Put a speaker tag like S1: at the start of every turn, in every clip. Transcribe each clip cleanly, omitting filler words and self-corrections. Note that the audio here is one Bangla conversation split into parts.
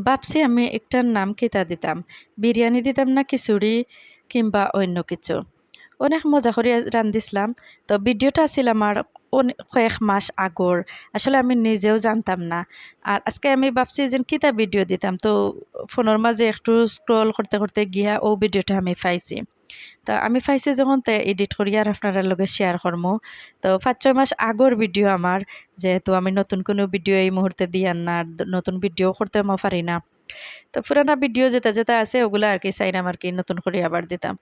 S1: ভাবছি আমি একটার নাম কিতা দিতাম। বিরিয়ানি দিতাম না খিচুড়ি কিংবা অন্য কিছু। অনেক মজা করে রান্ধিছিলাম। তো ভিডিওটা আছিল আমার কয়েক মাস আগর। আসলে আমি নিজেও জানতাম না। আর আজকে আমি ভাবছি যে কিতা ভিডিও দিতাম। তো ফোনের মাঝে একটু স্ক্রল করতে, করতে গিয়া ও ভিডিওটা আমি পাইছি। তো আমি পাইছি যখন এডিট করি আর আপনারা লগে শেয়ার করমু। তো ৫-৬ মাস আগর ভিডিও আমার। যেহেতু আমি নতুন কোনো ভিডিও এই মুহূর্তে দিয়ার না, আর নতুন ভিডিও করতেও পারি না। তো পুরানা ভিডিও যেটা যেটা আছে ওগুলা আরকি চাইলাম আরকি নতুন করে আবার দিতাম।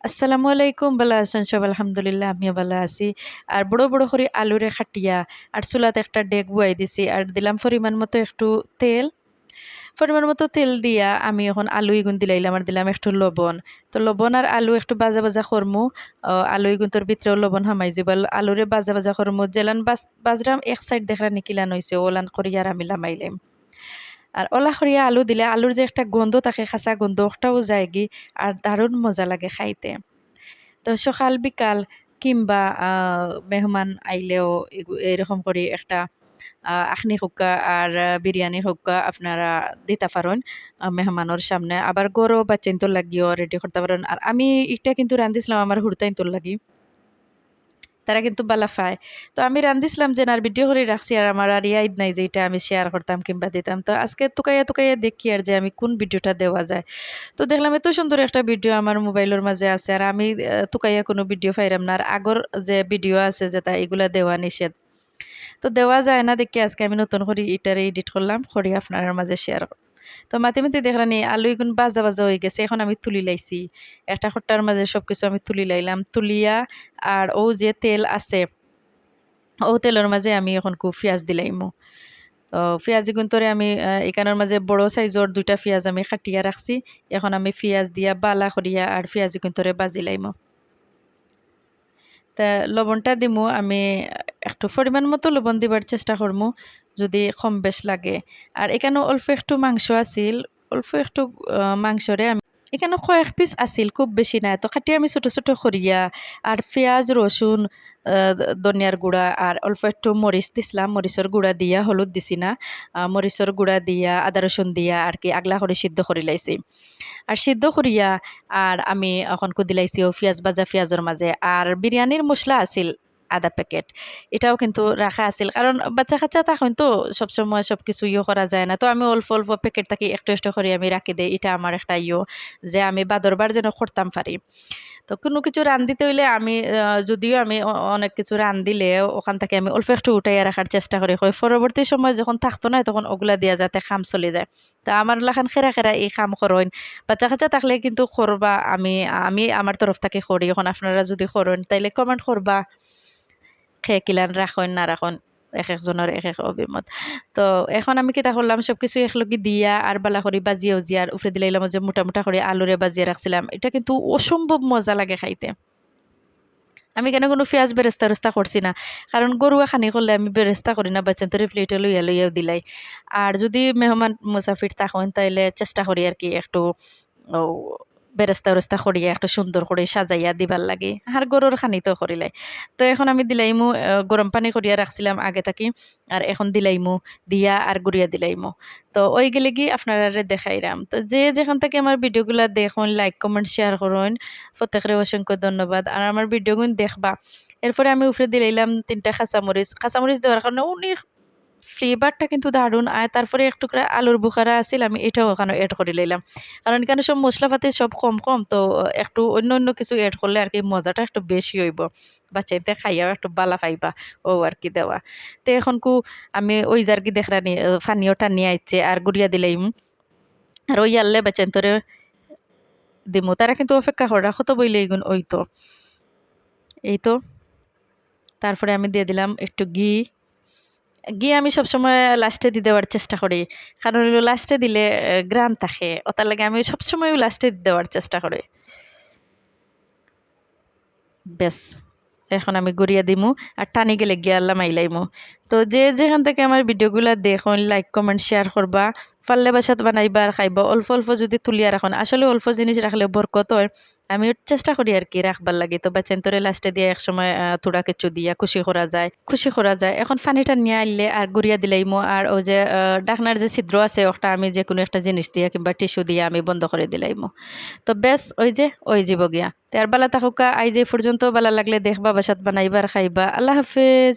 S1: আসসালামু আলাইকুম, ভালো আছেন সব? আলহামদুলিল্লাহ আমিও ভালো আছি। আর বড়, বড় করে আলুরে খাটিয়া আর চুলাতে একটা ডেক বয়াই দিছি আর দিলাম পরিমাণ মতো একটু তেল। পরিমাণ মতো তেল দিয়া আমি এখন আলু ইগুন দিলাইলাম আর দিলাম একটু লবণ। তো লবণ আর আলু একটু ভাজা, ভাজা করমু। আলু ইগুনটোর ভিতরেও লবণ হামাই যাইব। আলুরে ভাজা, ভাজা করমু। জেলান বাজরাম এক সাইড দেখরা নিকিলান হইছে ওলান করি আর আমি লামাইলাম। আর ওলা খরিয়া আলু দিলে আলুর যে একটা গন্ধ থাকে খাসা গন্ধ ওটাও যায়গি আর দারুণ মজা লাগে খাইতে। তো সকাল বিকাল কিংবা মেহমান আইলেও এরকম করে একটা আখনি হোক্কা আর বিরিয়ানি হোক্কা আপনারা দিতে পারেন মেহমানোর সামনে। আবার গরও বাচ্চাইন্তর লাগিও রেডি করতে পারেন। আর আমি এটা কিন্তু রাঁধিছিলাম আমার হুড়তাইন্তর লাগি। তারা কিন্তু বালা ফায়। তো আমি রান্ধিছিলাম যে আর ভিডিও করে রাখছি আর আমার আর ইয়াদ নাই যে এটা আমি শেয়ার করতাম কিংবা দিতাম। তো আজকে তুকাইয়া, তুকাইয়া দেখি আর যে আমি কোন ভিডিওটা দেওয়া যায়। তো দেখলাম এত সুন্দর একটা ভিডিও আমার মোবাইলের মাঝে আছে আর আমি তুকাইয়া কোনো ভিডিও পাইলাম না। আর আগর যে ভিডিও আছে যেটা এগুলা দেওয়া নিষেধ। তো দেওয়া যায় না দেখি আজকে আমি নতুন করে এটারে এডিট করলাম, করে আপনার মাঝে শেয়ার তো মাঝে, মাঝে দেখলানি আলু এগুন বাজা, বাজা হয়ে গেছে। এখন আমি তুলি লাইছি। একটা খট্টার মাঝে সবকিছু আমি তুলি লাইলাম। তুলিয়া আর ও যে তেল আছে, ও তেলের মাঝে আমি এখন খুব পিঁয়াজ দিলাইমু। তো পিঁয়াজ গুন্তরে আমি এখানের মাঝে বড় সাইজর ২ টা পিঁয়াজ আমি কাটিয়া রাখছি। এখন আমি পিঁয়াজ দিয়া বালা করিয়া আর পিঁয়াজ গুন্তরে বাজি লাইমু। তা লবণটা দিমু আমি একটু পরিমাণ মতো লবণ দিবার চেষ্টা করমু যদি কম বেশ লাগে। আর এখানে অল্প একটু মাংস আছিল, অল্প একটু মাংসরে আমি এখানে কয়েক পিস আছিল খুব বেশি না। তো খাটি আমি ছোট, ছোট করিয়া আর পেঁয়াজ, রসুন, ধনিয়ার গুঁড়া আর অল্প একটু মরিচ দিছিলাম। মরিচের গুঁড়া দিয়া, হলুদ দিছি না। মরিচের গুঁড়া দিয়া, আদা রসুন দিয়া আরকি আগলা করে সিদ্ধ করে লাইছি। আর সিদ্ধ করিয়া আর আমি এখন দিলাইছি ও পিঁয়াজ ভাজা পিঁয়াজের মাঝে। আর বিরিয়ানির মসলা আছিল ১/২ প্যাকেট। এটাও কিন্তু রাখা আছিল। কারণ বাচ্চা-কাচ্চা তখন তো সবসময় সবকিছু করা যায় না। তো আমি অল্প, অল্প প্যাকেট থাকি একটু, একটু করে আমি রাখি দেই। এটা আমার একটা যে আমি বাদরবার যেন করতাম পারি। তো কোনো কিছু রান্ধিতে হইলে আমি যদিও আমি অনেক কিছু রান্ধিলে ওখান থেকে আমি অল্প একটু উঠাইয়া রাখার চেষ্টা করি। পরবর্তী সময় যখন থাকতো না তখন ওগুলা দিয়া যাতে খাম চলে যায়। তা আমার লাখান খেরা, খেরা এই কাম করইন। বাচ্চা-কাচ্চা থাকলে কিন্তু করবা। আমি আমার তরফ থেকে করি। এখন আপনারা যদি করেন তাইলে কমেন্ট করবা। খেয়ে কিলান রাখেন না রাখেন। একেকজনের একেক অভিমত। তো এখন আমি কিতা করলাম সবকিছু একলগে দিয়া আর বালা করে বাজিয়ে উজিয়ে আর উফরে দিলাইলাম যে মোটা, মোটা করে আলুরে বাজিয়ে রাখছিলাম। এটা কিন্তু অসম্ভব মজা লাগে খাইতে। আমি কেন কোনো পেঁয়াজ বেরেস্তা-টেরেস্তা করছি না। কারণ গরুয়া খানি করলে আমি বেরেস্তা করি না। বাচ্চান্তরে প্লেটে লইয়া, লইয়াও দিলাই। আর যদি মেহমান মুসাফির থাকেন তাইলে চেষ্টা করি আরকি একটু ও বেরেস্তা-টেরেস্তা করিয়া একটু সুন্দর করে সাজাইয়া দিবার লাগে। আর গরুর খানিতেও করিলাই। তো এখন আমি দিলাইমু গরম পানি করিয়া রাখছিলাম আগে থাকি। আর এখন দিলাইমু, দিয়া আর গুড়িয়া দিলাইমু। তো ওই গেলে কি আপনারারে দেখাইরাম। তো যে যেখান থেকে আমার ভিডিওগুলা দেখুন, লাইক, কমেন্ট, শেয়ার করুন। প্রত্যেকের অসংখ্য ধন্যবাদ। আর আমার ভিডিওগুলো দেখবা। এরপরে আমি উপরে দিলাইলাম ৩ টা কাঁচামরিচ। কাঁচামরিচ দেওয়ার কারণে অনেক ফ্লেভারটা কিন্তু দারুণ। আর তারপরে এক টুকরা আলুর বুখারা আছিল আমি এটাও ওখানে এড করে লইলাম। কারণ এখানে সব মশলাপাতি সব কম, কম তো একটু অন্য, অন্য কিছু এড করলে আরকি মজাটা একটু বেশি হইব। বাচ্চাইতে খাইয়াও একটু বালা পাইবা। ও আরকি দেওয়া। তো এখন আমি ওই যার কি দেখরানি ফানিও টানিয়া আইছে আর গুড়িয়া দিলাইম। আর ওই আনলে বাচ্চাইন্তরে দিমু। তারা কিন্তু অপেক্ষা করে রাখো তো বইলে এগুন ওই তো। এই তো। তারপরে আমি দিয়ে দিলাম একটু ঘি। ঘি আমি সবসময় লাস্টে দিয়ে দেওয়ার চেষ্টা করি। কারণ হইলো লাস্টে দিলে ঘ্রাণ থাকে। ওতার লাগে আমি সবসময় লাস্টে দেওয়ার চেষ্টা করি। ব্যাস। এখন আমি গড়িয়া দিমু আর টানি গেলে গিয়া আল্লাহ মাইলাইমু। তো যে যেখান থেকে আমার ভিডিওগুলো দেখুন লাইক কমেন্ট শেয়ার করবা, পারলে বাসাত বানাইবা আর খাইবা। অল্প অল্প যদি তুলিয়া রাখুন, আসলে অল্প জিনিস রাখলে বরকত হয়। আমি চেষ্টা করি আর কি রাখবার লাগে। তো বাচ্চান তোরে লাস্টে দিয়ে এক সময় থোড়া কিছু দিয়া খুশি করা যায়। এখন পানিটা নিয়ে আনলে আর গুড়িয়া দিলাইমো, আর ওই যে ডাকনার যে ছিদ্র আছে ওটা আমি যে কোনো একটা জিনিস দিয়া কিংবা টিস্যু দিয়া আমি বন্ধ করে দিলাইমো। তো বেশ ওই যাব গিয়া। তার বালা থাকুকা আইজ এই পর্যন্ত, বালা লাগলে দেখবা বাসাত বানাইবা আর খাইবা। আল্লাহ হাফেজ।